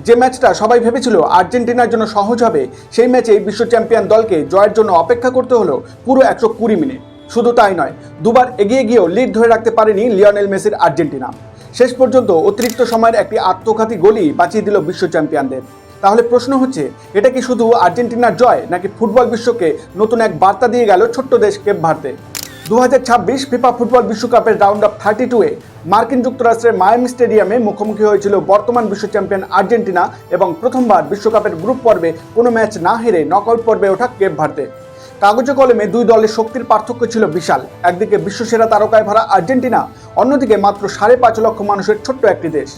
যে ম্যাচটা সবাই ভেবেছিল আর্জেন্টিনার জন্য সহজ হবে, সেই ম্যাচে বিশ্ব চ্যাম্পিয়ন দলকে জয়ের জন্য অপেক্ষা করতে হলো পুরো 120 মিনিট। শুধু তাই নয়, দুবার এগিয়ে গিয়েও লিড ধরে রাখতে পারেনি লিওনেল মেসির আর্জেন্টিনা। শেষ পর্যন্ত অতিরিক্ত সময়ের একটি আত্মঘাতী গোলই বাঁচিয়ে দিল বিশ্ব চ্যাম্পিয়নদের। তাহলে প্রশ্ন হচ্ছে, এটা কি শুধু আর্জেন্টিনার জয়, নাকি ফুটবল বিশ্বকে নতুন এক বার্তা দিয়ে গেল ছোট্ট দেশ কেপ ভার্দে? 2026 ফিফা ফুটবল বিশ্বকাপের রাউন্ড অফ 32-এ মার্কিন যুক্তরাষ্ট্রের মায়ামি স্টেডিয়ামে মুখোমুখি হয়েছিল বর্তমান বিশ্ব চ্যাম্পিয়ন আর্জেন্টিনা এবং প্রথমবার বিশ্বকাপের গ্রুপ পর্বে কোনো ম্যাচ না হেরে নকআউট পর্বে ওঠা কেপ ভার্দে। কাগজে কলমে দুই দলের শক্তির পার্থক্য ছিল বিশাল। একদিকে বিশ্বসেরা তারকায় ভরা আর্জেন্টিনা, অন্যদিকে মাত্র 5.5 লক্ষ মানুষের ছোট্ট একটি দেশ।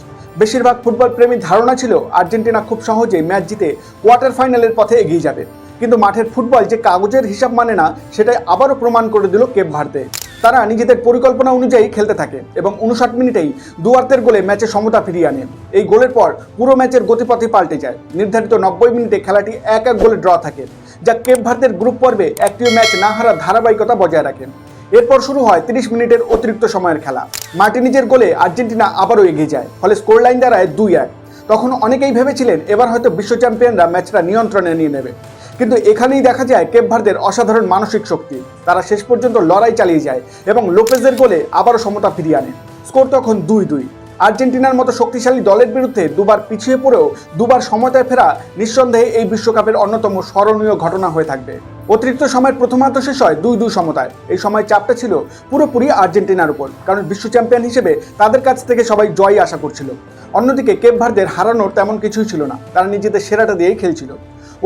বেশিরভাগ ফুটবল প্রেমীর ধারণা ছিল আর্জেন্টিনা খুব সহজেই ম্যাচ জিতে কোয়ার্টার ফাইনালের পথে এগিয়ে যাবে। কিন্তু মাঠের ফুটবল যে কাগজের হিসাব মানে না, সেটাই আবারও প্রমাণ করে দিল কেপ ভার্দে। তারা নিজেদের পরিকল্পনা অনুযায়ী খেলতে থাকে এবং 59 মিনিটেই দুয়ার্তের গোলে ম্যাচে সমতা ফিরিয়ে আনে। এই গোলের পর পুরো ম্যাচের গতিপথই পাল্টে যায়। নির্ধারিত 90 মিনিটে খেলাটি 1-1 গোলে ড্র থাকে, যা কেপ ভার্দের গ্রুপ পর্বে একটিও ম্যাচ না হারার ধারাবাহিকতা বজায় রাখে। এরপর শুরু হয় 30 মিনিটের অতিরিক্ত সময়ের খেলা। মার্টিনিজের গোলে আর্জেন্টিনা আবারও এগিয়ে যায়, ফলে স্কোর লাইন দাঁড়ায় 2-1। তখন অনেকেই ভেবেছিলেন এবার হয়তো বিশ্ব চ্যাম্পিয়নরা ম্যাচটা নিয়ন্ত্রণে নিয়ে নেবে। কিন্তু এখানেই দেখা যায় কেপ ভার্দের অসাধারণ মানসিক শক্তি। তারা শেষ পর্যন্ত লড়াই চালিয়ে যায় এবং লোপেজের গোলে আবারও সমতা ফিরিয়ে আনে। স্কোর তখন 2-2। আর্জেন্টিনার মতো শক্তিশালী দলের বিরুদ্ধে দুবার পিছিয়ে পড়েও দুবার সমতায় ফেরা নিঃসন্দেহে এই বিশ্বকাপের অন্যতম স্মরণীয় ঘটনা হয়ে থাকবে। অতিরিক্ত সময়ের প্রথমার্ধ শেষ হয় 2-2 সমতায়। এই সময় চাপটা ছিল পুরোপুরি আর্জেন্টিনার উপর, কারণ বিশ্ব চ্যাম্পিয়ন হিসেবে তাদের কাছ থেকে সবাই জয়ই আশা করছিল। অন্যদিকে কেপ ভার্দের হারানোর তেমন কিছুই ছিল না, তারা নিজেদের সেরাটা দিয়েই খেলছিল।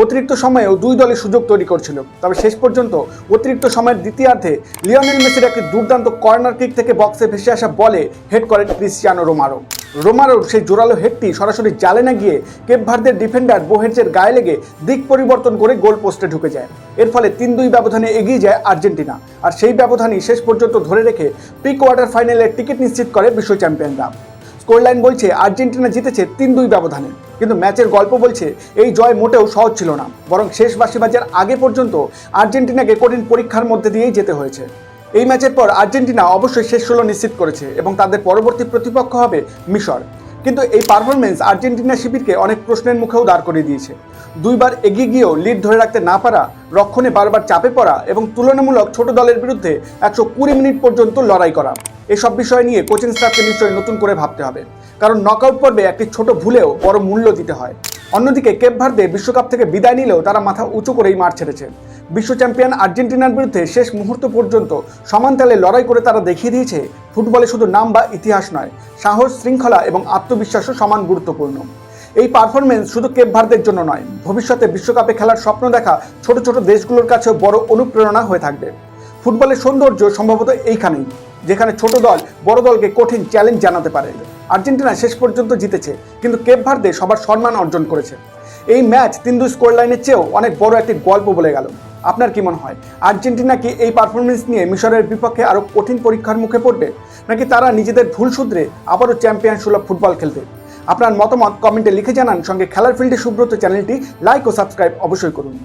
অতিরিক্ত সময়েও দুই দলে সুযোগ তৈরি করছিল, তবে শেষ পর্যন্ত অতিরিক্ত সময়ের দ্বিতীয়ার্ধে লিওনেল মেসির একটি দুর্দান্ত কর্নার কিক থেকে বক্সে ভেসে আসা বলে হেড করেন ক্রিস্টিয়ানো রোমারোর সেই জোরালো হেডটি সরাসরি জালে না গিয়ে কেপ ভার্দের ডিফেন্ডার বোহের্জের গায়ে লেগে দিক পরিবর্তন করে গোল পোস্টে ঢুকে যায়। এর ফলে 3-2 ব্যবধানে এগিয়ে যায় আর্জেন্টিনা, আর সেই ব্যবধানই শেষ পর্যন্ত ধরে রেখে প্রি কোয়ার্টার ফাইনালের টিকিট নিশ্চিত করে বিশ্ব চ্যাম্পিয়নরা। স্কোর লাইন বলছে আর্জেন্টিনা জিতেছে 3-2 ব্যবধানে, কিন্তু ম্যাচের গল্প বলছে এই জয় মোটেও সহজ ছিল না, বরং শেষ বাঁশি বাজার আগে পর্যন্ত আর্জেন্টিনাকে কঠিন পরীক্ষার মধ্যে দিয়েই যেতে হয়েছে। এই ম্যাচের পর আর্জেন্টিনা অবশ্যই শেষ 16 নিশ্চিত করেছে এবং তাদের পরবর্তী প্রতিপক্ষ হবে মিশর। কিন্তু এই পারফরমেন্স আর্জেন্টিনা শিবিরকে অনেক প্রশ্নের মুখেও দাঁড় করিয়ে দিয়েছে। দুইবার এগিয়ে গিয়েও লিড ধরে রাখতে না পারা, রক্ষণে বারবার চাপে পড়া এবং তুলনামূলক ছোট দলের বিরুদ্ধে 120 মিনিট পর্যন্ত লড়াই করা, এসব বিষয় নিয়ে কোচিং স্টাফকে নিশ্চয়ই নতুন করে ভাবতে হবে, কারণ নকআউট পর্বে একটি ছোট ভুলেও বড় মূল্য দিতে হয়। অন্যদিকে কেপ ভার্দে বিশ্বকাপ থেকে বিদায় নিলেও তারা মাথা উঁচু করেই মাঠ ছেড়েছে। বিশ্ব চ্যাম্পিয়ন আর্জেন্টিনার বিরুদ্ধে শেষ মুহূর্ত পর্যন্ত সমান তালে লড়াই করে তারা দেখিয়ে দিয়েছে ফুটবলে শুধু নাম বা ইতিহাস নয়, সাহস, শৃঙ্খলা এবং আত্মবিশ্বাসও সমান গুরুত্বপূর্ণ। এই পারফরমেন্স শুধু কেপ ভার্দের জন্য নয়, ভবিষ্যতে বিশ্বকাপে খেলার স্বপ্ন দেখা ছোট ছোট দেশগুলোর কাছেও বড় অনুপ্রেরণা হয়ে থাকবে। ফুটবলের সৌন্দর্য সম্ভবত এইখানেই, যেখানে ছোট দল বড় দলকে কঠিন চ্যালেঞ্জ জানাতে পারে। আর্জেন্টিনা শেষ পর্যন্ত জিতেছে, কিন্তু কেপ ভার্দে সবার সম্মান অর্জন করেছে। এই ম্যাচ 3-2 স্কোর লাইনের চেয়েও অনেক বড় একটি গল্প বলে গেল। আপনার কি মনে হয়, আর্জেন্টিনা কি এই পারফরমেন্স নিয়ে মিশরের বিপক্ষে আরও কঠিন পরীক্ষার মুখে পড়বে, নাকি তারা নিজেদের ভুল শুধরে আবারও চ্যাম্পিয়ন সুলভ ফুটবল খেলবে? আপনার মতামত কমেন্টে লিখে জানান। সঙ্গে খেলার ফিল্ডে সুব্রত চ্যানেলটি লাইক ও সাবস্ক্রাইব অবশ্যই করুন।